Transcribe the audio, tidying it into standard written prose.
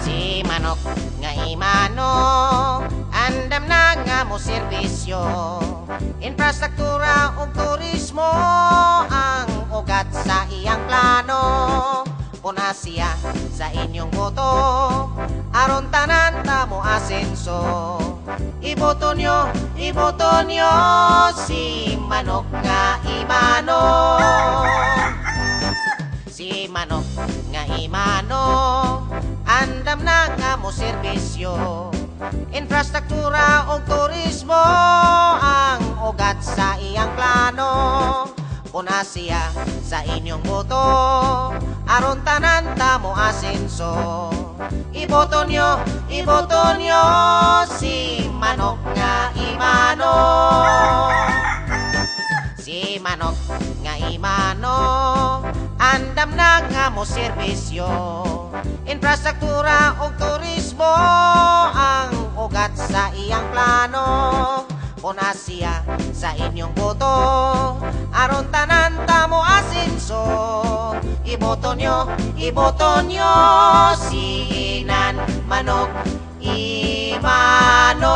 Si manok nga imano, andam na nga mo serbisyo. Infrastruktura ug turismo ang ugat sa iyang plano. Puna siya sa inyong boto, aron tanan ta mo asenso. Iboto nyo si manok nga imano. Si manok nga imano, andam na nga mo serbisyo. Infrastruktura ug turismo ang ugat sa iyang plano. Puna siya sa inyong boto, aron tanan ta mo asenso. Iboto nyo si manok nga imano. Si manok nga imano, andam na nga mo serbisyo. Infrastruktura ug turismo ang ugat sa iyang plano. Puna siya sa inyong boto, aron tanan ta mo asenso. Iboto nyo si Inan Manok Imano.